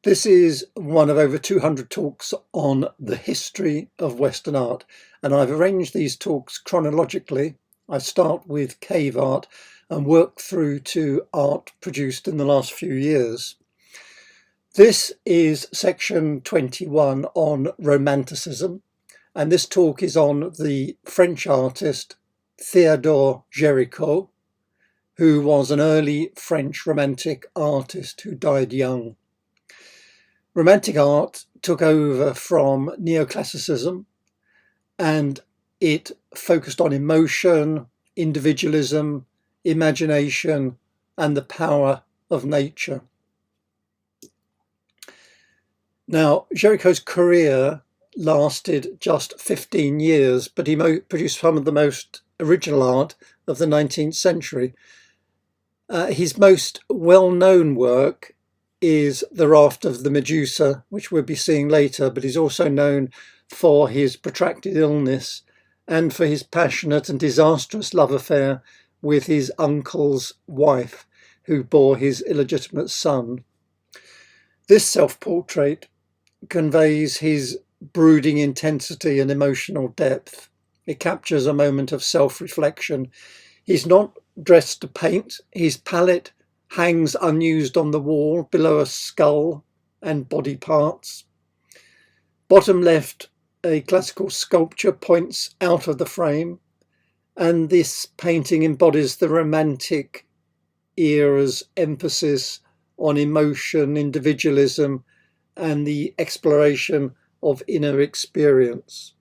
This is one of over 200 talks on the history of Western art, and I've arranged these talks chronologically. I start with cave art and work through to art produced in the last few years. This is section 21 on Romanticism, and this talk is on the French artist Théodore Géricault, who was an early French Romantic artist who died young. Romantic art took over from neoclassicism, and it focused on emotion, individualism, imagination, and the power of nature. Now, Géricault's career lasted just 15 years, but he produced some of the most original art of the 19th century. His most well-known work is the Raft of the Medusa, which we'll be seeing later, but he's also known for his protracted illness and for his passionate and disastrous love affair with his uncle's wife, who bore his illegitimate son. This self-portrait conveys his brooding intensity and emotional depth. It captures a moment of self-reflection. He's not dressed to paint. His palette hangs unused on the wall below a skull and body parts. Bottom left, a classical sculpture points out of the frame, and this painting embodies the Romantic era's emphasis on emotion, individualism, and the exploration of inner experience.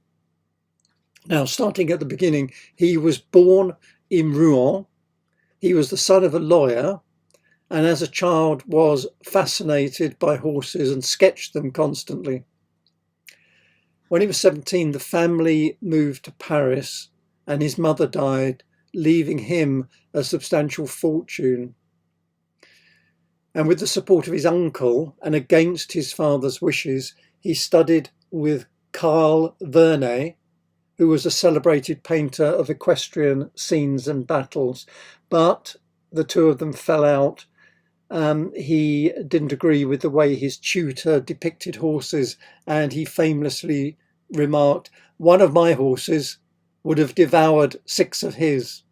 Now, starting at the beginning, he was born in Rouen. He was the son of a lawyer, and as a child was fascinated by horses and sketched them constantly. When he was 17, the family moved to Paris and his mother died, leaving him a substantial fortune. And with the support of his uncle and against his father's wishes, he studied with Carl Vernet, who was a celebrated painter of equestrian scenes and battles, but the two of them fell out. He didn't agree with the way his tutor depicted horses, and he famously remarked, "One of my horses would have devoured 6 of his."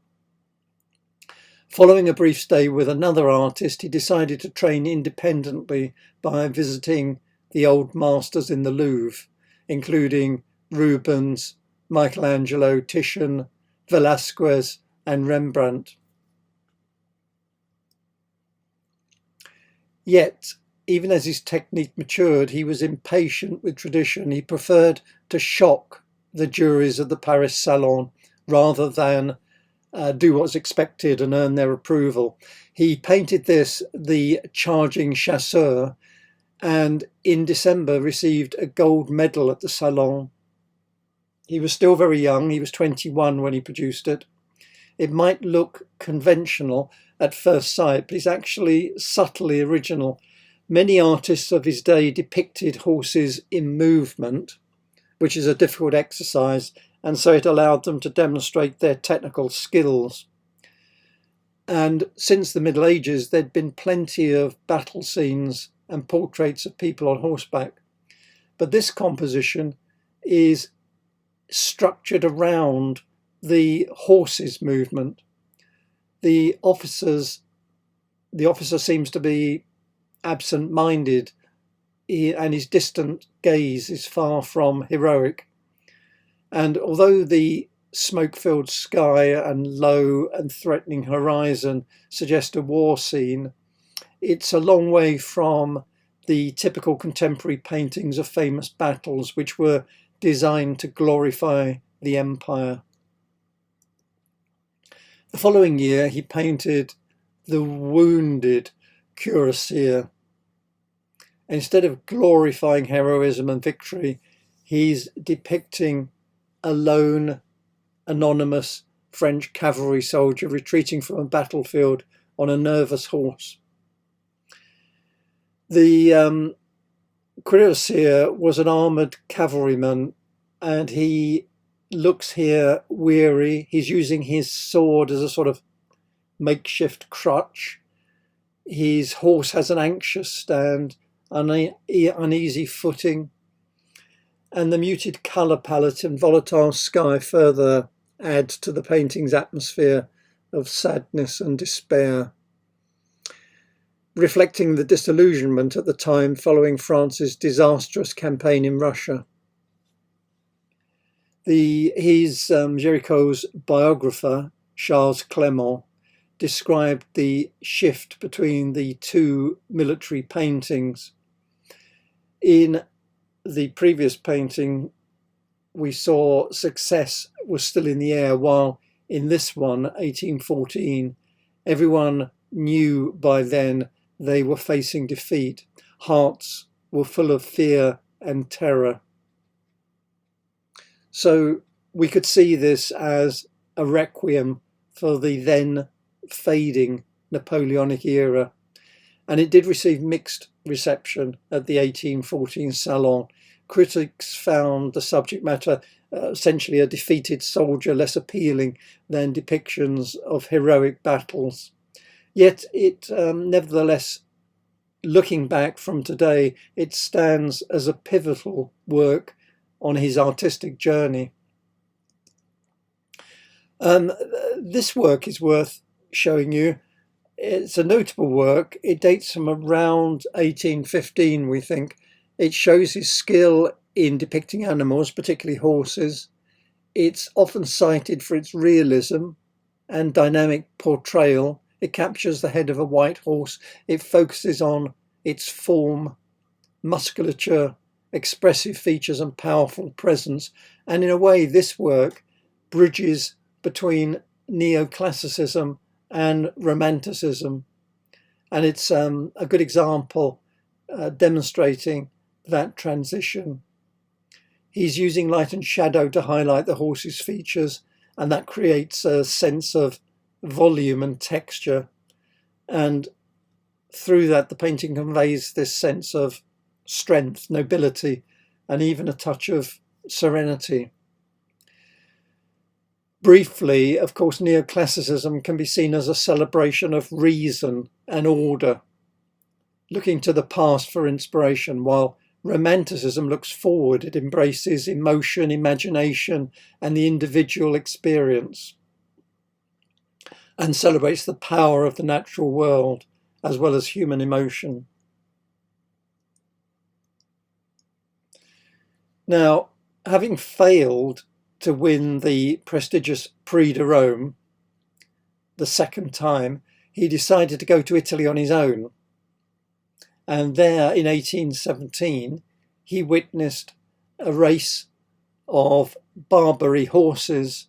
Following a brief stay with another artist, he decided to train independently by visiting the old masters in the Louvre, including Rubens, Michelangelo, Titian, Velázquez, and Rembrandt. Yet, even as his technique matured, he was impatient with tradition. He preferred to shock the juries of the Paris Salon rather than do what was expected and earn their approval. He painted this, the Charging Chasseur, and in December received a gold medal at the Salon. He was still very young. He was 21 when he produced it. It might look conventional at first sight, but it's actually subtly original. Many artists of his day depicted horses in movement, which is a difficult exercise, and so it allowed them to demonstrate their technical skills. And since the Middle Ages, there'd been plenty of battle scenes and portraits of people on horseback. But this composition is structured around the horses' movement. The officer seems to be absent-minded, and his distant gaze is far from heroic. And although the smoke-filled sky and low and threatening horizon suggest a war scene, it's a long way from the typical contemporary paintings of famous battles, which were designed to glorify the empire. The following year, he painted the wounded cuirassier. Instead of glorifying heroism and victory, he's depicting a lone, anonymous French cavalry soldier retreating from a battlefield on a nervous horse. The cuirassier was an armoured cavalryman, and he looks here weary. He's using his sword as a sort of makeshift crutch. His horse has an anxious stand, uneasy footing, and the muted colour palette and volatile sky further add to the painting's atmosphere of sadness and despair, reflecting the disillusionment at the time following France's disastrous campaign in Russia. Géricault's biographer, Charles Clément, described the shift between the two military paintings. In the previous painting, we saw success was still in the air, while in this one, 1814, everyone knew by then they were facing defeat. Hearts were full of fear and terror. So we could see this as a requiem for the then fading Napoleonic era. And it did receive mixed reception at the 1814 Salon. Critics found the subject matter, essentially a defeated soldier, less appealing than depictions of heroic battles. Yet it, nevertheless, looking back from today, it stands as a pivotal work on his artistic journey. This work is worth showing you. It's a notable work. It dates from around 1815, we think. It shows his skill in depicting animals, particularly horses. It's often cited for its realism and dynamic portrayal. It captures the head of a white horse. It focuses on its form, musculature, expressive features and powerful presence. And in a way, this work bridges between neoclassicism and romanticism. And it's a good example demonstrating that transition. He's using light and shadow to highlight the horse's features, and that creates a sense of volume and texture. And through that, the painting conveys this sense of strength, nobility, and even a touch of serenity. Briefly, of course, neoclassicism can be seen as a celebration of reason and order, looking to the past for inspiration, while romanticism looks forward. It embraces emotion, imagination, and the individual experience, and celebrates the power of the natural world as well as human emotion. Now, having failed to win the prestigious Prix de Rome the second time, he decided to go to Italy on his own. And there in 1817, he witnessed a race of Barbary horses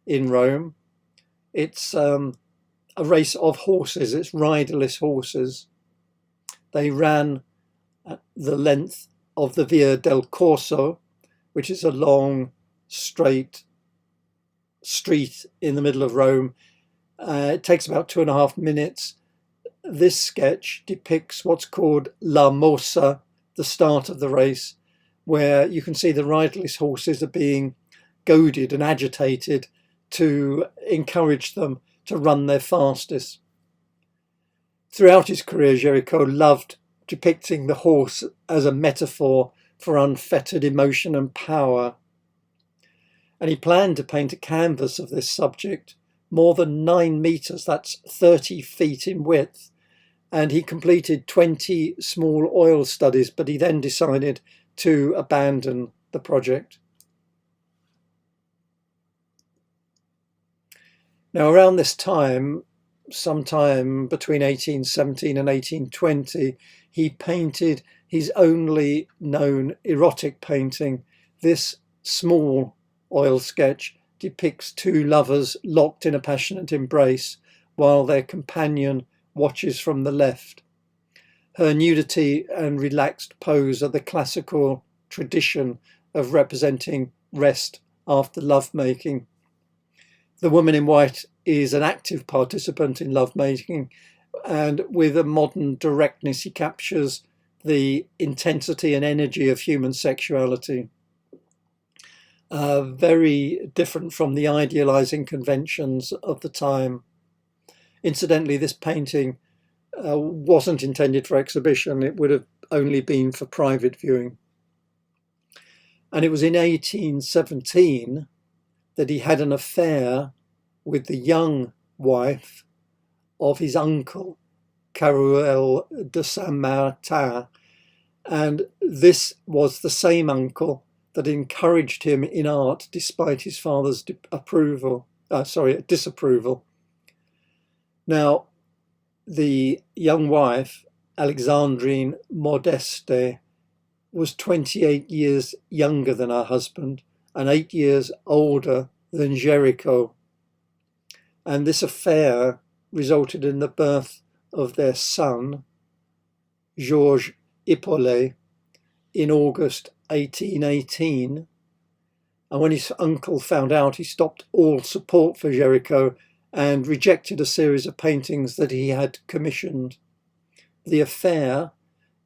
in Rome. It's a race of horses, it's riderless horses. They ran at the length of the Via del Corso, which is a long, straight street in the middle of Rome. It takes about 2.5 minutes. This sketch depicts what's called La Mossa, the start of the race, where you can see the riderless horses are being goaded and agitated to encourage them to run their fastest. Throughout his career, Géricault loved depicting the horse as a metaphor for unfettered emotion and power. And he planned to paint a canvas of this subject, more than 9 meters, that's 30 feet in width. And he completed 20 small oil studies, but he then decided to abandon the project. Now, around this time, sometime between 1817 and 1820, he painted his only known erotic painting. This small oil sketch depicts 2 lovers locked in a passionate embrace while their companion watches from the left. Her nudity and relaxed pose are the classical tradition of representing rest after lovemaking. The woman in white is an active participant in lovemaking, and with a modern directness, he captures the intensity and energy of human sexuality. Very different from the idealizing conventions of the time. Incidentally, this painting wasn't intended for exhibition. It would have only been for private viewing. And it was in 1817 that he had an affair with the young wife of his uncle, Caruel de Saint-Martin, and this was the same uncle that encouraged him in art despite his father's disapproval. Now, the young wife, Alexandrine-Modeste, was 28 years younger than her husband and 8 years older than Géricault. And this affair resulted in the birth of their son, Georges Hippolyte, in August 1818. And when his uncle found out, he stopped all support for Géricault and rejected a series of paintings that he had commissioned. The affair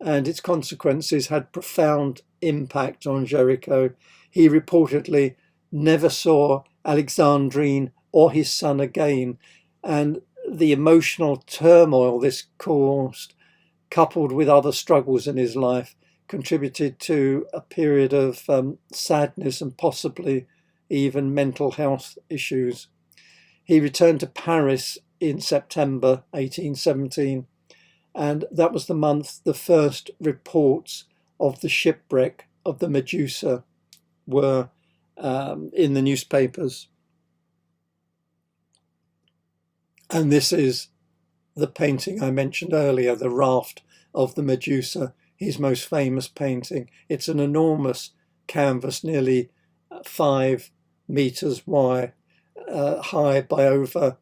and its consequences had profound impact on Géricault. He reportedly never saw Alexandrine or his son again, and the emotional turmoil this caused, coupled with other struggles in his life, contributed to a period of sadness and possibly even mental health issues. He returned to Paris in September 1817, and that was the month the first reports of the shipwreck of the Medusa were in the newspapers. And this is the painting I mentioned earlier, the Raft of the Medusa, his most famous painting. It's an enormous canvas, nearly 5 meters wide, high by over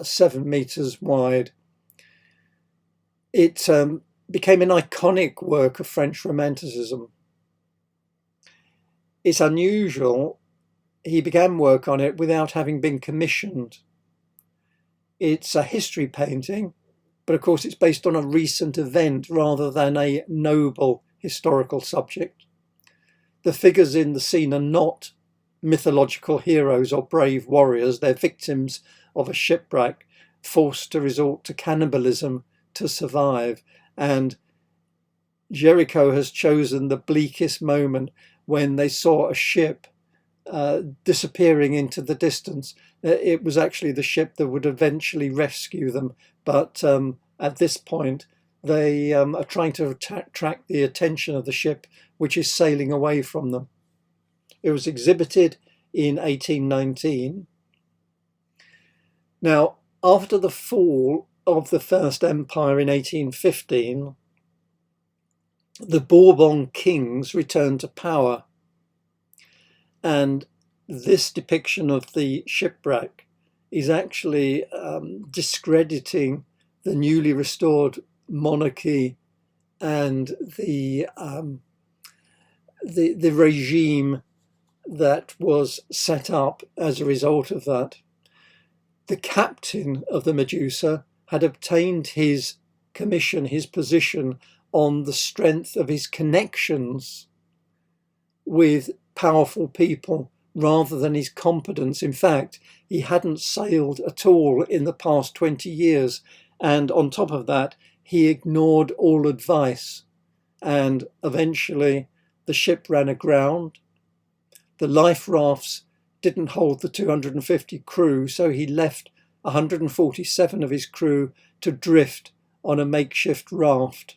7 meters wide. It became an iconic work of French Romanticism. It's unusual. He began work on it without having been commissioned. It's a history painting, but of course it's based on a recent event rather than a noble historical subject. The figures in the scene are not mythological heroes or brave warriors. They're victims of a shipwreck, forced to resort to cannibalism to survive. And Géricault has chosen the bleakest moment when they saw a ship disappearing into the distance. It was actually the ship that would eventually rescue them, but at this point they are trying to attract the attention of the ship which is sailing away from them. It was exhibited in 1819. Now, after the fall of the First Empire in 1815, the Bourbon kings returned to power. And this depiction of the shipwreck is actually discrediting the newly restored monarchy and the regime that was set up as a result of that. The captain of the Medusa had obtained his commission, his position, on the strength of his connections with powerful people rather than his competence. In fact, he hadn't sailed at all in the past 20 years. And on top of that, he ignored all advice. And eventually the ship ran aground. The life rafts didn't hold the 250 crew, so he left 147 of his crew to drift on a makeshift raft.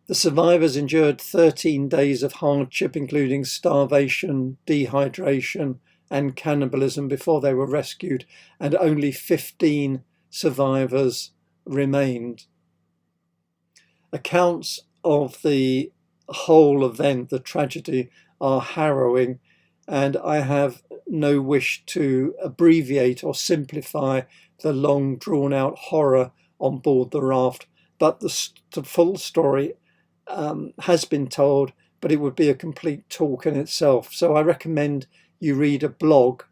The survivors endured 13 days of hardship, including starvation, dehydration, and cannibalism before they were rescued, and only 15 survivors remained. Accounts of the whole event, the tragedy, are harrowing, and I have no wish to abbreviate or simplify the long drawn-out horror on board the raft, but the full story has been told, but it would be a complete talk in itself. So I recommend you read a blog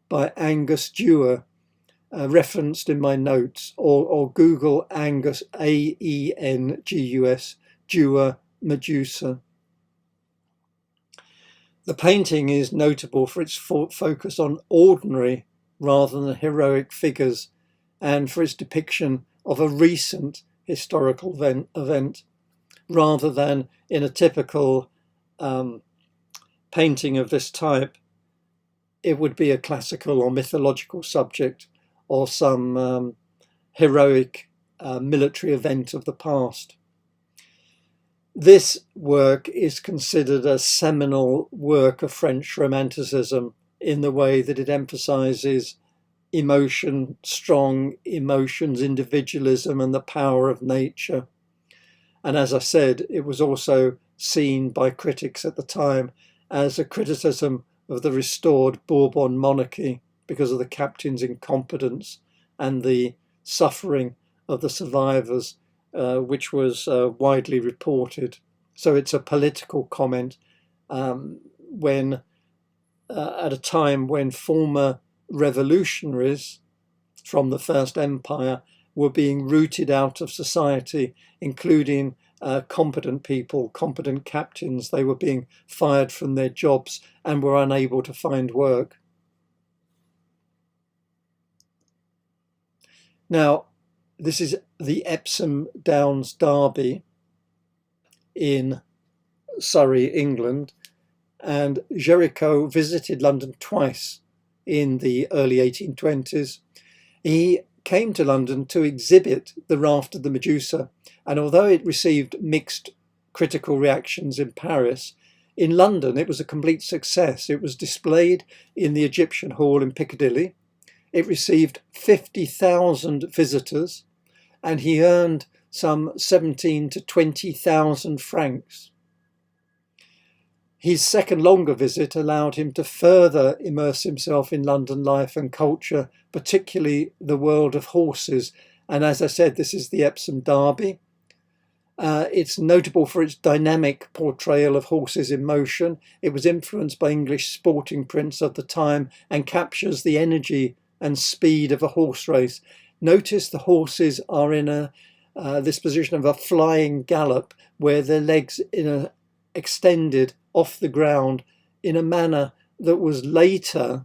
by Angus Dewar, referenced in my notes, or Google Angus, Aengus, Dewar Medusa. The painting is notable for its focus on ordinary rather than heroic figures, and for its depiction of a recent historical event. rather than in a typical painting of this type, it would be a classical or mythological subject or some heroic military event of the past. This work is considered a seminal work of French Romanticism in the way that it emphasizes emotion, strong emotions, individualism, and the power of nature. And as I said, it was also seen by critics at the time as a criticism of the restored Bourbon monarchy because of the captain's incompetence and the suffering of the survivors, which was widely reported. So it's a political comment when at a time when former revolutionaries from the First Empire were being rooted out of society, including competent people, competent captains. They were being fired from their jobs and were unable to find work. Now, this is the Epsom Downs Derby in Surrey, England, and Géricault visited London twice in the early 1820s. He came to London to exhibit the Raft of the Medusa, and although it received mixed critical reactions in Paris, in London it was a complete success. It was displayed in the Egyptian Hall in Piccadilly. It received 50,000 visitors, and he earned some 17,000 to 20,000 francs. His second longer visit allowed him to further immerse himself in London life and culture, particularly the world of horses. And as I said, this is the Epsom Derby. It's notable for its dynamic portrayal of horses in motion. It was influenced by English sporting prints of the time and captures the energy and speed of a horse race. Notice the horses are in this position of a flying gallop where their legs extended off the ground in a manner that was later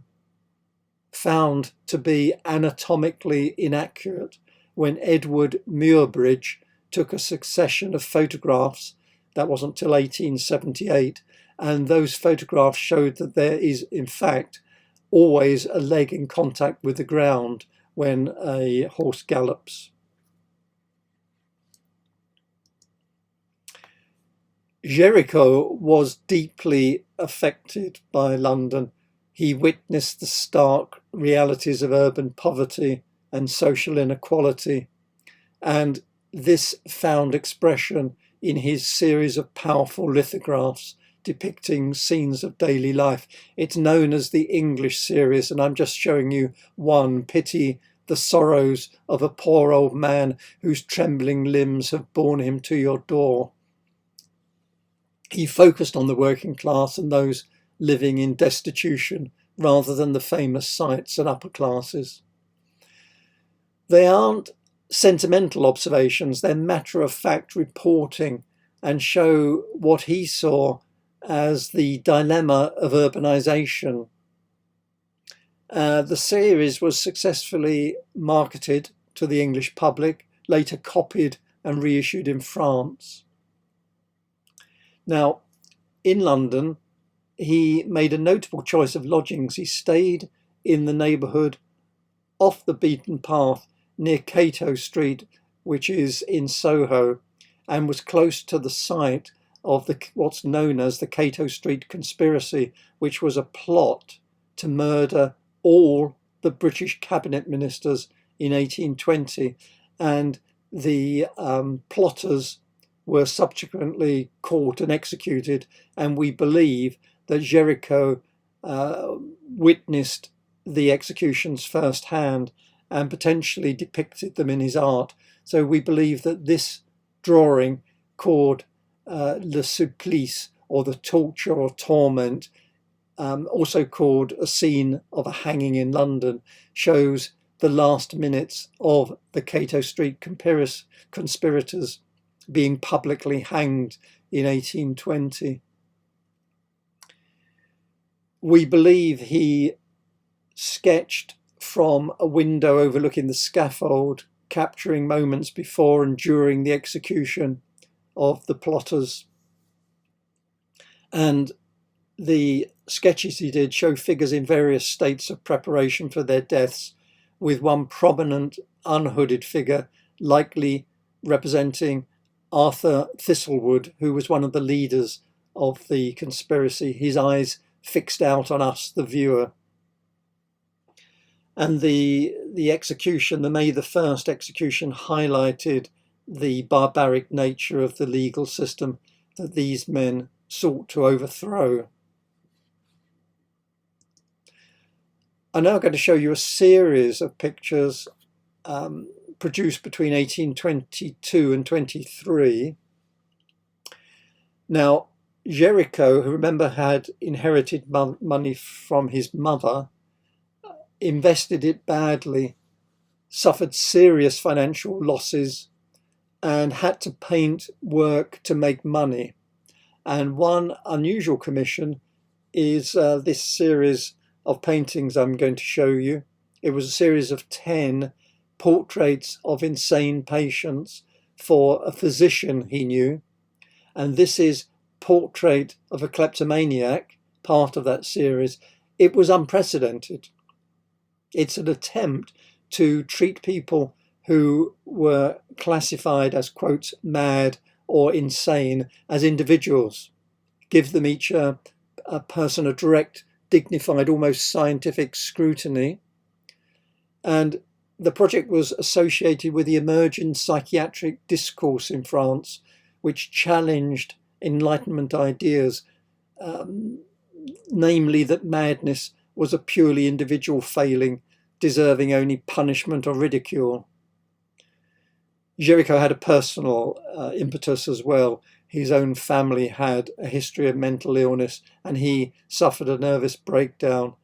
found to be anatomically inaccurate when Edward Muirbridge took a succession of photographs. That wasn't till 1878, and those photographs showed that there is in fact always a leg in contact with the ground when a horse gallops. Géricault was deeply affected by London. He witnessed the stark realities of urban poverty and social inequality, and this found expression in his series of powerful lithographs depicting scenes of daily life. It's known as the English series, and I'm just showing you one. Pity the sorrows of a poor old man whose trembling limbs have borne him to your door. He focused on the working class and those living in destitution rather than the famous sights and upper classes. They aren't sentimental observations, they're matter-of-fact reporting and show what he saw as the dilemma of urbanisation. The series was successfully marketed to the English public, later copied and reissued in France. Now, in London, he made a notable choice of lodgings. He stayed in the neighbourhood off the beaten path near Cato Street, which is in Soho, and was close to the site of what's known as the Cato Street conspiracy, which was a plot to murder all the British cabinet ministers in 1820. And the plotters were subsequently caught and executed, and we believe that Géricault witnessed the executions firsthand and potentially depicted them in his art. So we believe that this drawing called Le Supplice, or the torture or torment, also called a scene of a hanging in London, shows the last minutes of the Cato Street conspirators being publicly hanged in 1820. We believe he sketched from a window overlooking the scaffold, capturing moments before and during the execution of the plotters. And the sketches he did show figures in various states of preparation for their deaths, with one prominent unhooded figure likely representing Arthur Thistlewood, who was one of the leaders of the conspiracy, his eyes fixed out on us, the viewer. And the execution, the May the 1st execution, highlighted the barbaric nature of the legal system that these men sought to overthrow. I'm now going to show you a series of pictures produced between 1822 and 23. Now, Géricault, who remember had inherited money from his mother, invested it badly, suffered serious financial losses, and had to paint work to make money. And one unusual commission is this series of paintings I'm going to show you. It was a series of 10 portraits of insane patients for a physician he knew. And this is Portrait of a Kleptomaniac, part of that series. It was unprecedented. It's an attempt to treat people who were classified as, quote, mad or insane as individuals, give them each a person a direct, dignified, almost scientific scrutiny. And the project was associated with the emerging psychiatric discourse in France, which challenged Enlightenment ideas, namely that madness was a purely individual failing, deserving only punishment or ridicule. Géricault had a personal impetus as well. His own family had a history of mental illness, and he suffered a nervous breakdown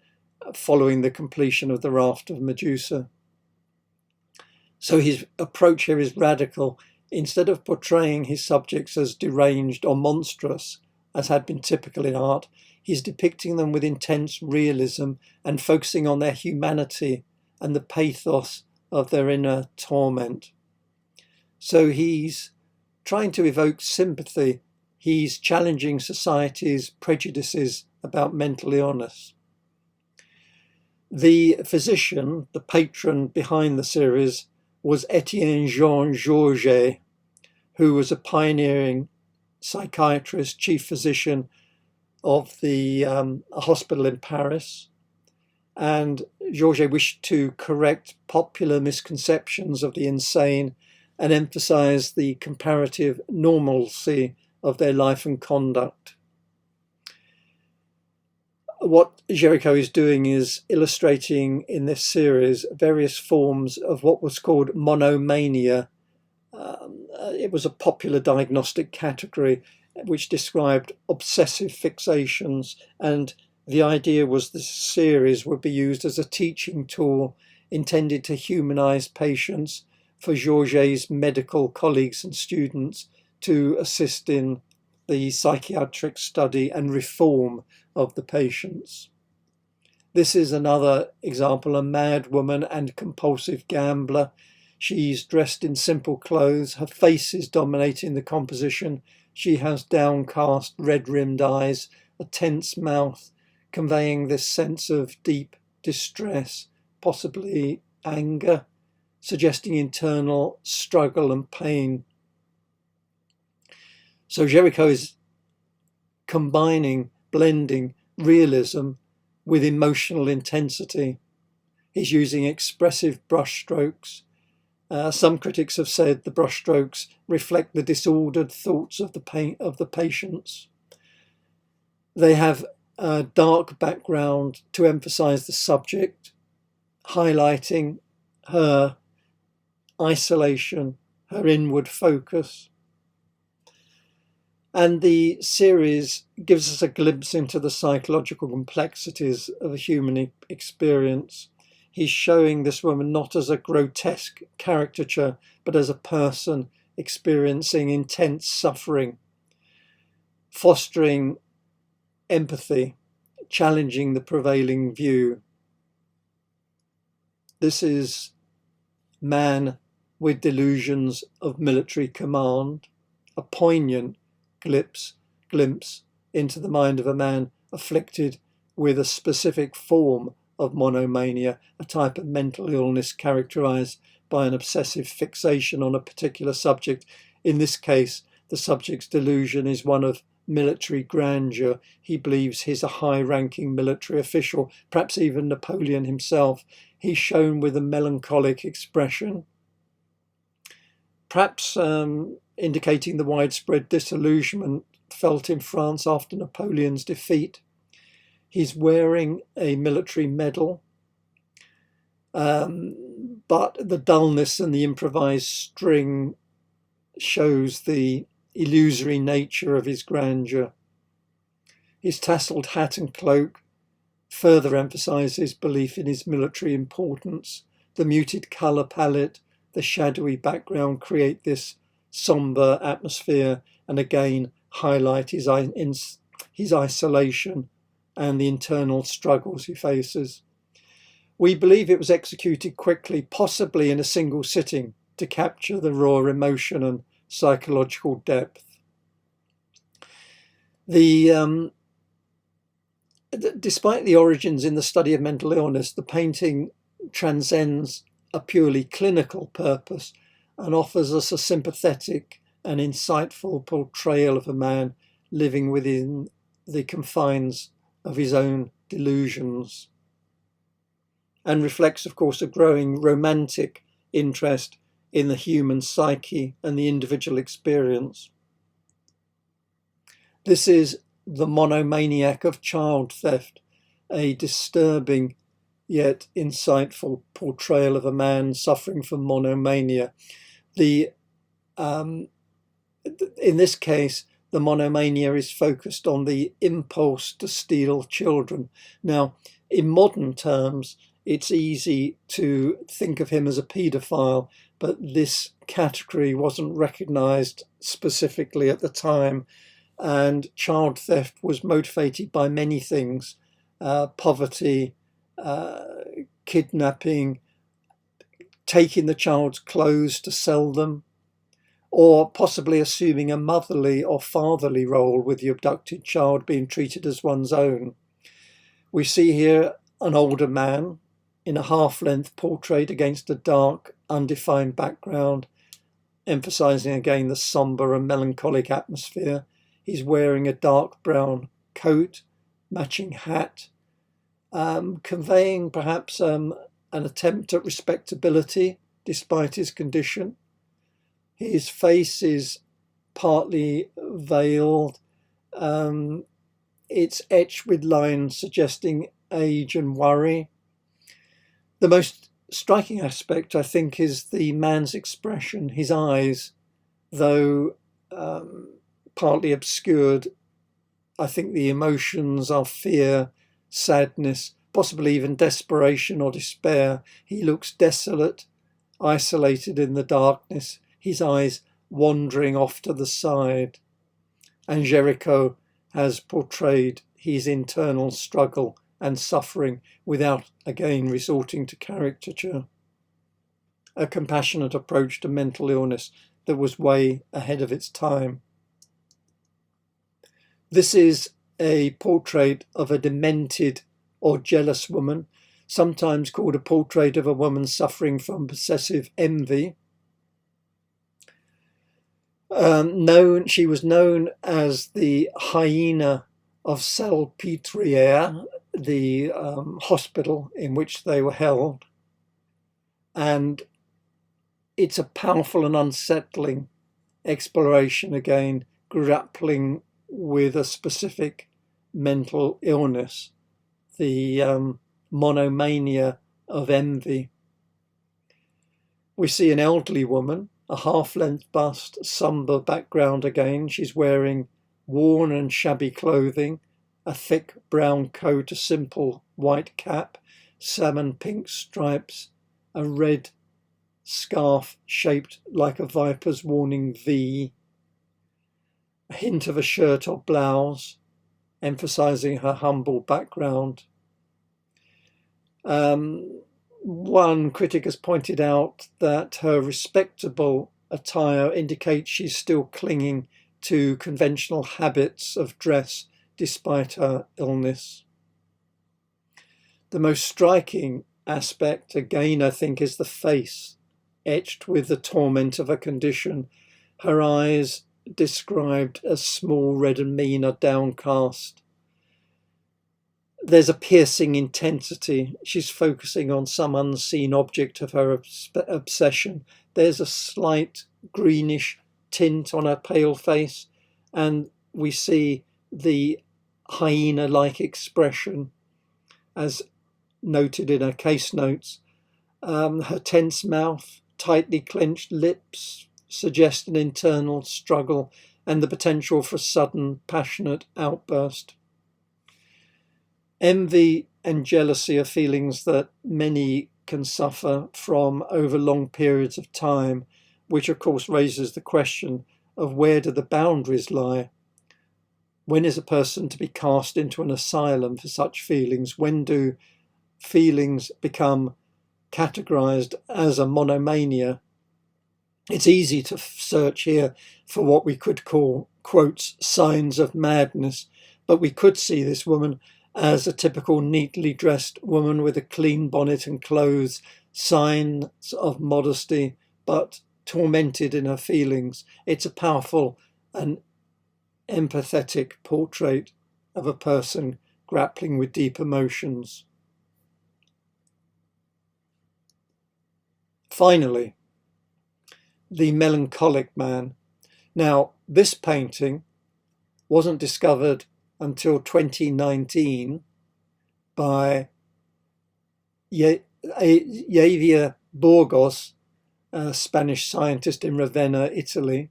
following the completion of the Raft of Medusa. So his approach here is radical. Instead of portraying his subjects as deranged or monstrous, as had been typical in art, he's depicting them with intense realism and focusing on their humanity and the pathos of their inner torment. So he's trying to evoke sympathy. He's challenging society's prejudices about mental illness. The physician, the patron behind the series, was Etienne Jean Georget, who was a pioneering psychiatrist, chief physician of the hospital in Paris. And Georget wished to correct popular misconceptions of the insane and emphasize the comparative normalcy of their life and conduct. What Géricault is doing is illustrating in this series various forms of what was called monomania. It was a popular diagnostic category which described obsessive fixations, and the idea was this series would be used as a teaching tool intended to humanize patients for Georget's medical colleagues and students to assist in the psychiatric study and reform of the patients. This is another example, a mad woman and compulsive gambler. She's dressed in simple clothes. Her face is dominating the composition. She has downcast, red-rimmed eyes, a tense mouth, conveying this sense of deep distress, possibly anger, suggesting internal struggle and pain. So Géricault is blending realism with emotional intensity. He's using expressive brushstrokes. Some critics have said the brushstrokes reflect the disordered thoughts of the patients. They have a dark background to emphasize the subject, highlighting her isolation, her inward focus. And the series gives us a glimpse into the psychological complexities of a human experience. He's showing this woman not as a grotesque caricature, but as a person experiencing intense suffering, fostering empathy, challenging the prevailing view. This is man with delusions of military command. a poignant glimpse into the mind of a man afflicted with a specific form of monomania, a type of mental illness characterized by an obsessive fixation on a particular subject. In this case, the subject's delusion is one of military grandeur. He believes he's a high-ranking military official, perhaps even Napoleon himself. He's shown with a melancholic expression, perhaps indicating the widespread disillusionment felt in France after Napoleon's defeat. He's wearing a military medal, but the dullness and the improvised string shows the illusory nature of his grandeur. His tasseled hat and cloak further emphasize his belief in his military importance. The muted colour palette, the shadowy background create this sombre atmosphere and again highlight his isolation and the internal struggles he faces. We believe it was executed quickly, possibly in a single sitting, to capture the raw emotion and psychological depth. Despite the origins in the study of mental illness, the painting transcends a purely clinical purpose and offers us a sympathetic and insightful portrayal of a man living within the confines of his own delusions, and reflects, of course, a growing romantic interest in the human psyche and the individual experience. This is The Monomaniac of Child Theft, a disturbing yet insightful portrayal of a man suffering from monomania. In this case, the monomania is focused on the impulse to steal children. Now, in modern terms, it's easy to think of him as a paedophile, but this category wasn't recognised specifically at the time, and child theft was motivated by many things: poverty, kidnapping, taking the child's clothes to sell them, or possibly assuming a motherly or fatherly role with the abducted child being treated as one's own. We see here an older man in a half-length portrait against a dark, undefined background, emphasising again the sombre and melancholic atmosphere. He's wearing a dark brown coat, matching hat, conveying perhaps an attempt at respectability despite his condition. His face is partly veiled. It's etched with lines suggesting age and worry. The most striking aspect, I think, is the man's expression, his eyes, though partly obscured. I think the emotions are fear, sadness, possibly even desperation or despair. He looks desolate, isolated in the darkness, his eyes wandering off to the side. And Géricault has portrayed his internal struggle and suffering without again resorting to caricature. A compassionate approach to mental illness that was way ahead of its time. This is a portrait of a demented or jealous woman, sometimes called a portrait of a woman suffering from possessive envy. She was known as the hyena of Salpêtrière, the hospital in which they were held. And it's a powerful and unsettling exploration, again, grappling with a specific mental illness, the monomania of envy. We see an elderly woman, a half-length bust, sombre background again. She's wearing worn and shabby clothing, a thick brown coat, a simple white cap, salmon pink stripes, a red scarf shaped like a viper's warning V, a hint of a shirt or blouse, emphasising her humble background. One critic has pointed out that her respectable attire indicates she's still clinging to conventional habits of dress despite her illness. The most striking aspect, again, I think, is the face, etched with the torment of her condition. Her eyes, described as small, red and mean, are downcast. There's a piercing intensity. She's focusing on some unseen object of her obsession. There's a slight greenish tint on her pale face, and we see the hyena-like expression as noted in her case notes. Her tense mouth, tightly clenched lips suggest an internal struggle and the potential for a sudden, passionate outburst. Envy and jealousy are feelings that many can suffer from over long periods of time, which of course raises the question of where do the boundaries lie? When is a person to be cast into an asylum for such feelings? When do feelings become categorized as a monomania? It's easy to search here for what we could call, quotes, signs of madness, but we could see this woman as a typical neatly dressed woman with a clean bonnet and clothes, signs of modesty, but tormented in her feelings. It's a powerful and empathetic portrait of a person grappling with deep emotions. Finally, the melancholic man. Now, this painting wasn't discovered until 2019 by Javier Burgos, a Spanish scientist in Ravenna, Italy.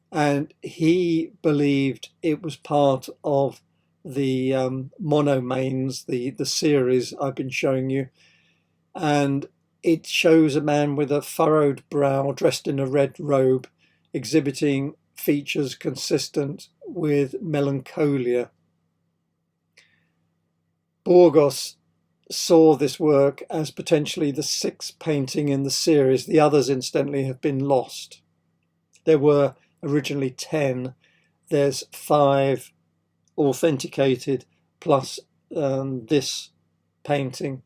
And he believed it was part of the monomanes, the series I've been showing you. And it shows a man with a furrowed brow, dressed in a red robe, exhibiting features consistent with melancholia. Burgos saw this work as potentially the sixth painting in the series. The others, incidentally, have been lost. There were originally 10. There's 5 authenticated plus this painting.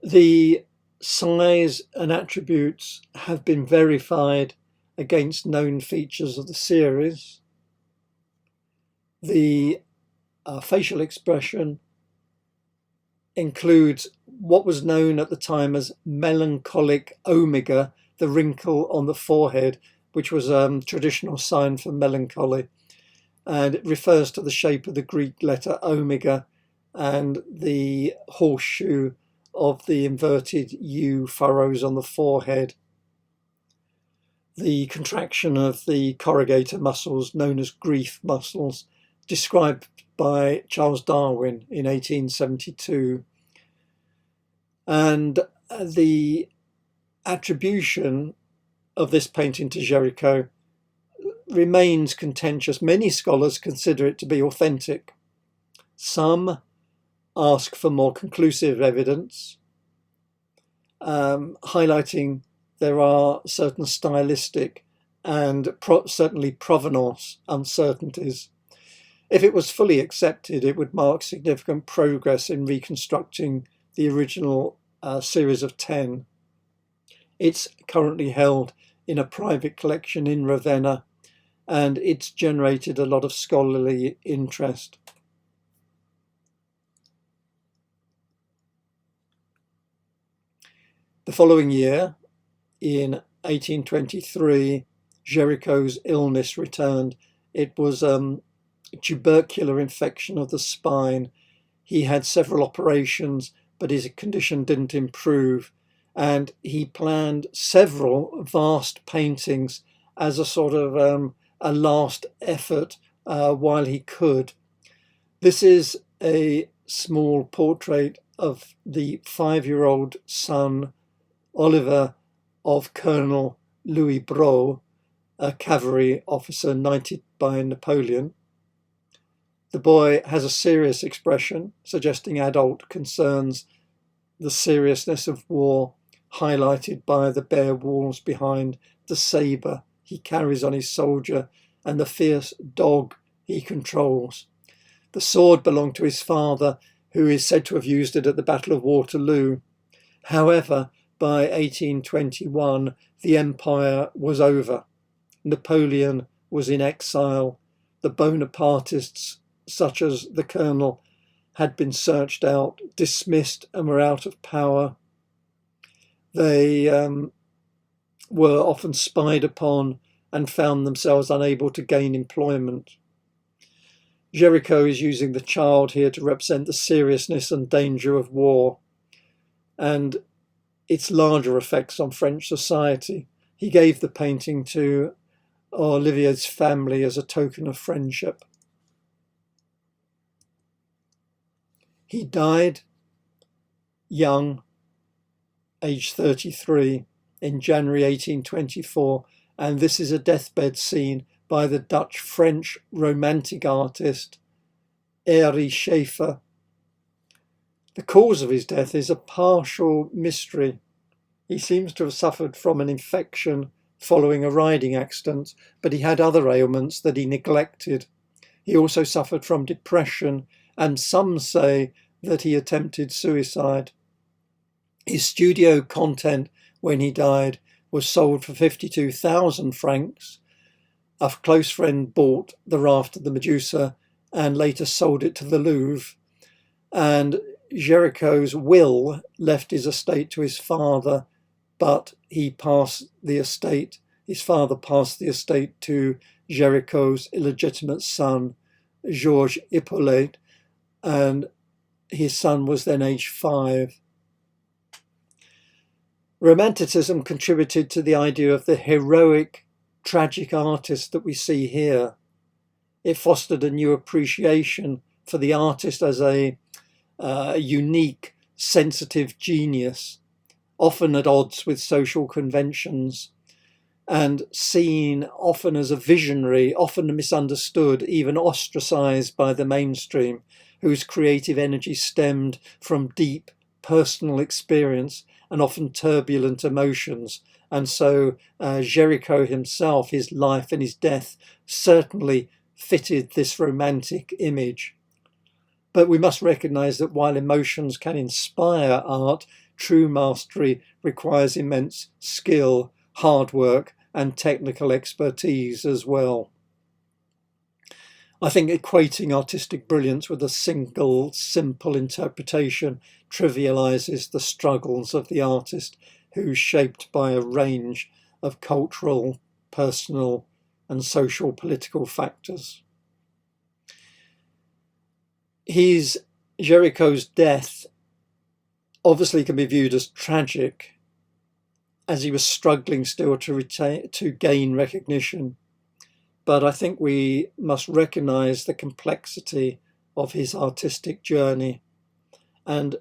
The size and attributes have been verified against known features of the series. The facial expression includes what was known at the time as melancholic omega, the wrinkle on the forehead, which was a traditional sign for melancholy. And it refers to the shape of the Greek letter omega and the horseshoe of the inverted U furrows on the forehead. The contraction of the corrugator muscles, known as grief muscles, described by Charles Darwin in 1872. And the attribution of this painting to Géricault remains contentious. Many scholars consider it to be authentic. Some ask for more conclusive evidence, highlighting there are certain stylistic and certainly provenance uncertainties. If it was fully accepted, it would mark significant progress in reconstructing the original series of 10. It's currently held in a private collection in Ravenna, and it's generated a lot of scholarly interest. The following year, in 1823, Géricault's illness returned. It was tubercular infection of the spine. He had several operations, but his condition didn't improve. And he planned several vast paintings as a sort of a last effort while he could. This is a small portrait of the 5-year-old son, Oliver, of Colonel Louis Brault, a cavalry officer knighted by Napoleon. The boy has a serious expression, suggesting adult concerns, the seriousness of war. highlighted by the bare walls behind, the sabre he carries on his soldier, and the fierce dog he controls. The sword belonged to his father, who is said to have used it at the Battle of Waterloo. However, by 1821, the empire was over. Napoleon was in exile. The Bonapartists, such as the colonel, had been searched out, dismissed, and were out of power. They were often spied upon and found themselves unable to gain employment. Géricault is using the child here to represent the seriousness and danger of war and its larger effects on French society. He gave the painting to Olivier's family as a token of friendship. He died young, aged 33, in January 1824, and this is a deathbed scene by the Dutch-French romantic artist Henri Schaeffer. The cause of his death is a partial mystery. He seems to have suffered from an infection following a riding accident, but he had other ailments that he neglected. He also suffered from depression, and some say that he attempted suicide. His studio content when he died was sold for 52,000 francs. A close friend bought the Raft of the Medusa and later sold it to the Louvre. And Géricault's will left his estate to his father, but his father passed the estate to Géricault's illegitimate son, Georges Hippolyte, and his son was then aged 5. Romanticism contributed to the idea of the heroic, tragic artist that we see here. It fostered a new appreciation for the artist as a unique, sensitive genius, often at odds with social conventions, and seen often as a visionary, often misunderstood, even ostracized by the mainstream, whose creative energy stemmed from deep personal experience and often turbulent emotions. And so Géricault himself, his life and his death, certainly fitted this romantic image. But we must recognize that while emotions can inspire art, true mastery requires immense skill, hard work, and technical expertise as well. I think equating artistic brilliance with a single, simple interpretation trivializes the struggles of the artist, who's shaped by a range of cultural, personal, and social political factors. Géricault's death obviously can be viewed as tragic, as he was struggling still to gain recognition. But I think we must recognize the complexity of his artistic journey. And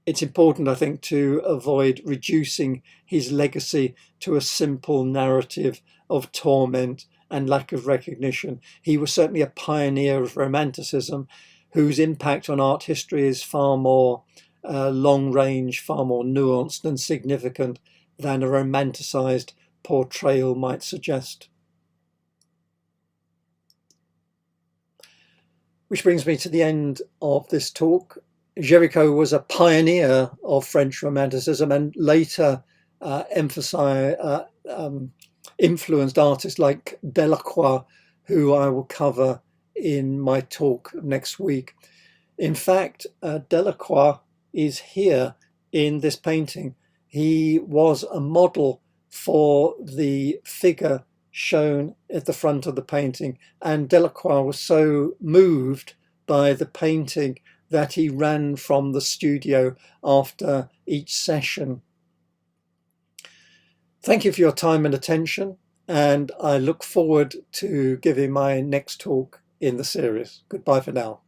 it's important, I think, to avoid reducing his legacy to a simple narrative of torment and lack of recognition. He was certainly a pioneer of Romanticism, whose impact on art history is far more long range, far more nuanced and significant than a romanticized portrayal might suggest. Which brings me to the end of this talk. Géricault was a pioneer of French Romanticism and later influenced artists like Delacroix, who I will cover in my talk next week. In fact, Delacroix is here in this painting. He was a model for the figure shown at the front of the painting, and Delacroix was so moved by the painting that he ran from the studio after each session. Thank you for your time and attention, and I look forward to giving my next talk in the series. Goodbye for now.